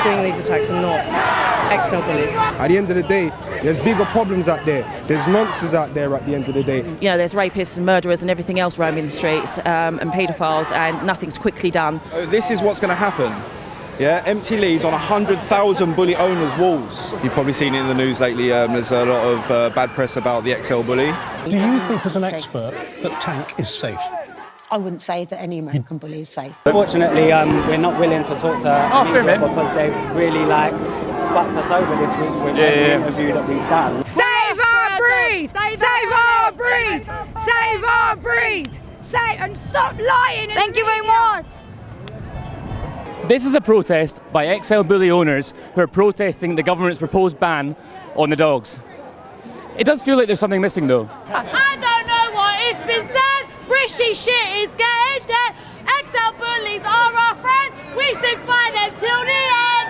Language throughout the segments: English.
are doing these attacks are not XL bullies. At the end of the day, there's bigger problems out there. There's nonsense out there at the end of the day. You know, there's rapists and murderers and everything else roaming the streets, and paedophiles, and nothing's quickly done. This is what's going to happen. Yeah, empty leads on 100,000 bully owners' walls. You've probably seen it in the news lately. There's a lot of bad press about the XL bully. Do you think, as an expert, that Tank is safe? I wouldn't say that any American bully is safe. Unfortunately, we're not willing to talk to media because they've really fucked us over this week with the interview that we've done. Save our breed! Save our breed! Save our breed! And stop lying! Thank you very much! This is a protest by XL bully owners who are protesting the government's proposed ban on the dogs. It does feel like there's something missing though. I don't know what it's been said. Rishy shit is getting there. XL bullies are our friends. We stick by them till the end.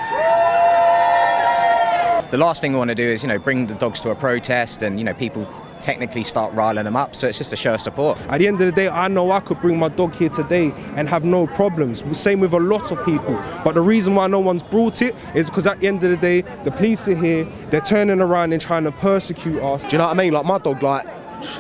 The last thing we want to do is, bring the dogs to a protest and, people technically start riling them up. So it's just a show of support. At the end of the day, I know I could bring my dog here today and have no problems. Same with a lot of people. But the reason why no one's brought it is because at the end of the day, the police are here, they're turning around and trying to persecute us. Do you know what I mean? Like my dog,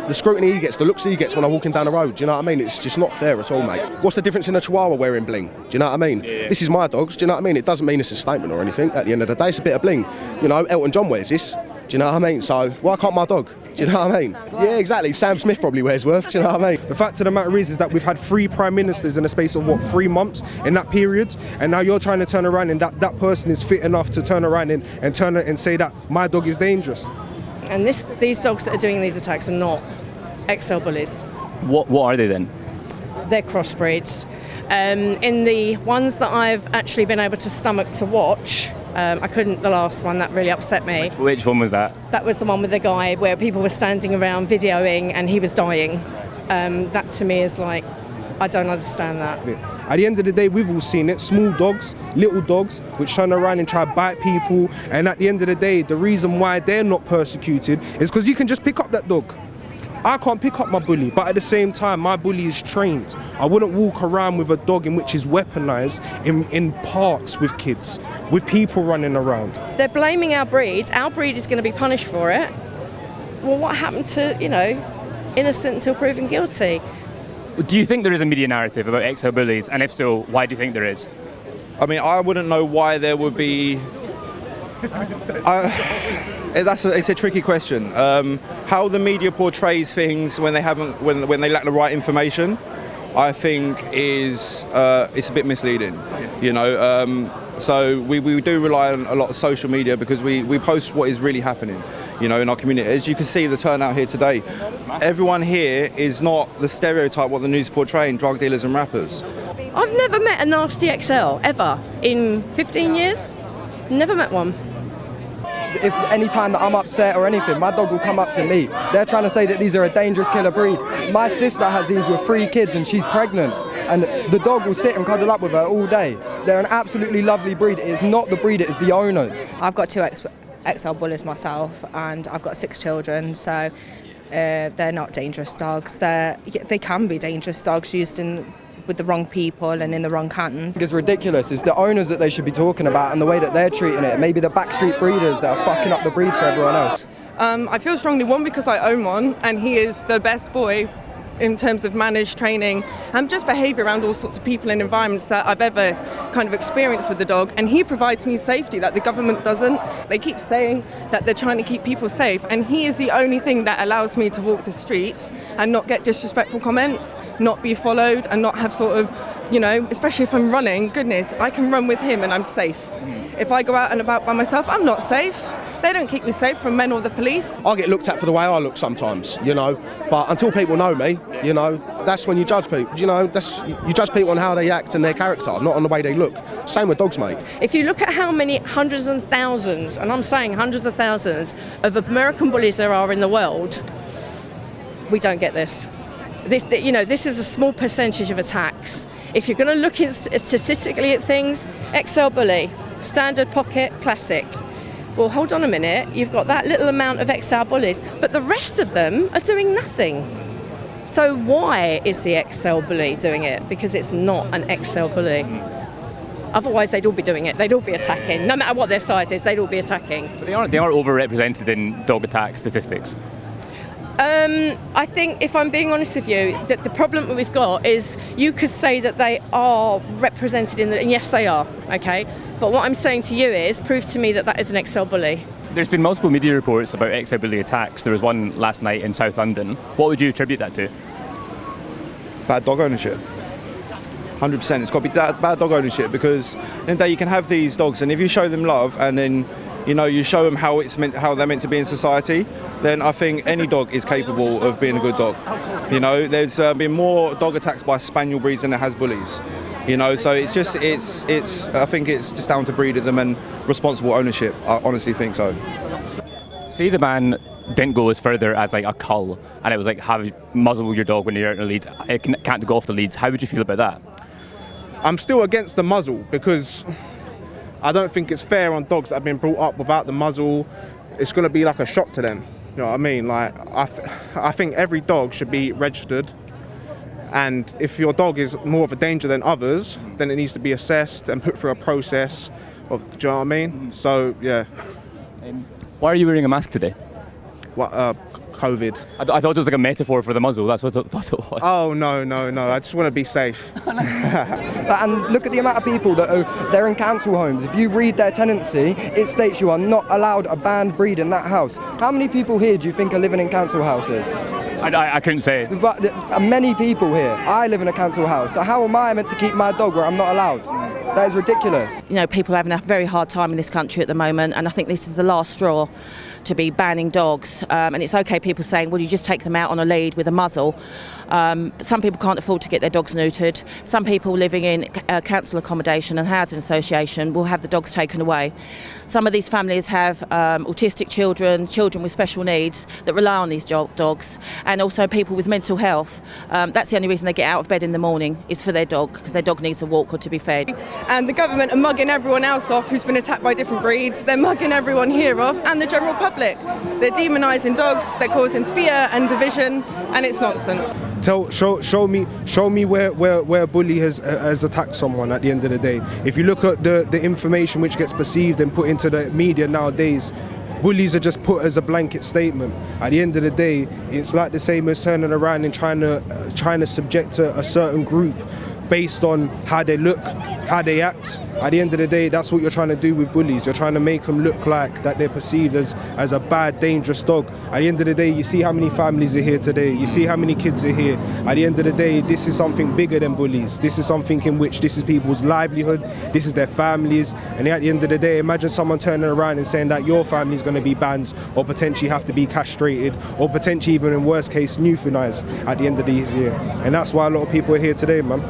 the scrutiny he gets, the looks he gets when I'm walking down the road, do you know what I mean? It's just not fair at all, mate. What's the difference in a Chihuahua wearing bling? Do you know what I mean? Yeah. This is my dogs, do you know what I mean? It doesn't mean it's a statement or anything. At the end of the day, it's a bit of bling. Elton John wears this, do you know what I mean? So why can't my dog? Do you know what I mean? Yeah, exactly. Sam Smith probably wears worth, do you know what I mean? The fact of the matter is that we've had 3 prime ministers in the space of, 3 months in that period? And now you're trying to turn around and that person is fit enough to turn around and say that my dog is dangerous. And these dogs that are doing these attacks are not XL bullies. What are they then? They're crossbreeds. In the ones that I've actually been able to stomach to watch, I couldn't the last one, that really upset me. Which one was that? That was the one with the guy where people were standing around videoing and he was dying. That to me is I don't understand that. At the end of the day, we've all seen it. Small dogs, little dogs, which turn around and try to bite people. And at the end of the day, the reason why they're not persecuted is because you can just pick up that dog. I can't pick up my bully, but at the same time, my bully is trained. I wouldn't walk around with a dog in which is weaponized in parks with kids, with people running around. They're blaming our breed. Our breed is going to be punished for it. Well, what happened to, innocent until proven guilty? Do you think there is a media narrative about XL bullies? And if so, why do you think there is? I mean, I wouldn't know why there would be... It's a tricky question. How the media portrays things when they lack the right information, I think it's a bit misleading. So we do rely on a lot of social media because we post what is really happening, in our community. As you can see, the turnout here today, everyone here is not the stereotype what the news is portraying: drug dealers and rappers. I've never met a nasty XL ever in 15 years. Never met one. If any time that I'm upset or anything, my dog will come up to me. They're trying to say that these are a dangerous killer breed. My sister has these with 3 kids and she's pregnant. And the dog will sit and cuddle up with her all day. They're an absolutely lovely breed. It's not the breed, it's the owners. I've got 2 XL bullies myself, and I've got 6 children, so they're not dangerous dogs. They can be dangerous dogs used with the wrong people and in the wrong hands. It's ridiculous. It's the owners that they should be talking about and the way that they're treating it. Maybe the backstreet breeders that are fucking up the breed for everyone else. I feel strongly, one, because I own one and he is the best boy in terms of managed training and just behaviour around all sorts of people and environments that I've ever kind of experienced with the dog, and he provides me safety that the government doesn't. They keep saying that they're trying to keep people safe, and he is the only thing that allows me to walk the streets and not get disrespectful comments, not be followed and not have sort of, especially if I'm running, goodness, I can run with him and I'm safe. If I go out and about by myself, I'm not safe. They don't keep me safe from men or the police. I get looked at for the way I look sometimes, but until people know me, that's when you judge people. You judge people on how they act and their character, not on the way they look. Same with dogs, mate. If you look at how many hundreds and thousands, and I'm saying hundreds of thousands, of American bullies there are in the world, we don't get this. This is a small percentage of attacks. If you're going to look statistically at things, XL bully, standard pocket, classic. Well, hold on a minute, you've got that little amount of XL bullies, but the rest of them are doing nothing. So why is the XL bully doing it? Because it's not an XL bully. Otherwise, they'd all be doing it. They'd all be attacking. No matter what their size is, they'd all be attacking. But they are overrepresented in dog attack statistics. I think, if I'm being honest with you, that the problem that we've got is you could say that they are represented and yes, they are, okay? But what I'm saying to you is, prove to me that that is an XL bully. There's been multiple media reports about XL bully attacks. There was one last night in South London. What would you attribute that to? Bad dog ownership. 100%. It's got to be bad dog ownership, because in the day you can have these dogs, and if you show them love and then you show them how they're meant to be in society, then I think any dog is capable of being a good dog. There's been more dog attacks by spaniel breeds than there has bullies. So I think it's just down to breedism and responsible ownership. I honestly think so. See, the ban didn't go as further as like a cull, and it was like have muzzle your dog when you're out in a lead. It can't go off the leads. How would you feel about that? I'm still against the muzzle, because I don't think it's fair on dogs that have been brought up without the muzzle. It's going to be like a shock to them. You know what I mean? Like, I think every dog should be registered, and if your dog is more of a danger than others, then it needs to be assessed and put through a process of, do you know what I mean? So, yeah. Why are you wearing a mask today? What, COVID. I thought it was like a metaphor for the muzzle. That's what I thought it was. Oh, no. I just want to be safe. And look at the amount of people they're in council homes. If you read their tenancy, it states you are not allowed a banned breed in that house. How many people here do you think are living in council houses? I couldn't say. But many people here. I live in a council house. So how am I meant to keep my dog where I'm not allowed? That is ridiculous. People are having a very hard time in this country at the moment, and I think this is the last straw to be banning dogs. And it's okay, people saying, well, you just take them out on a lead with a muzzle. But some people can't afford to get their dogs neutered. Some people living in council accommodation and housing association will have the dogs taken away. Some of these families have autistic children, children with special needs that rely on these dogs, and also people with mental health. That's the only reason they get out of bed in the morning, is for their dog, because their dog needs a walk or to be fed. And the government are mugging everyone else off who's been attacked by different breeds. They're mugging everyone here off, and the general public. They're demonising dogs, they're causing fear and division, and it's nonsense. Show me where a bully has attacked someone at the end of the day. If you look at the information which gets perceived and put into the media nowadays, bullies are just put as a blanket statement. At the end of the day, it's like the same as turning around and trying to subject a certain group based on how they look, how they act. At the end of the day, that's what you're trying to do with bullies. You're trying to make them look like that they're perceived as a bad, dangerous dog. At the end of the day, you see how many families are here today. You see how many kids are here. At the end of the day, this is something bigger than bullies. This is something in which this is people's livelihood. This is their families. And at the end of the day, imagine someone turning around and saying that your family is going to be banned or potentially have to be castrated or potentially even in worst case euthanized at the end of this year. And that's why a lot of people are here today, man.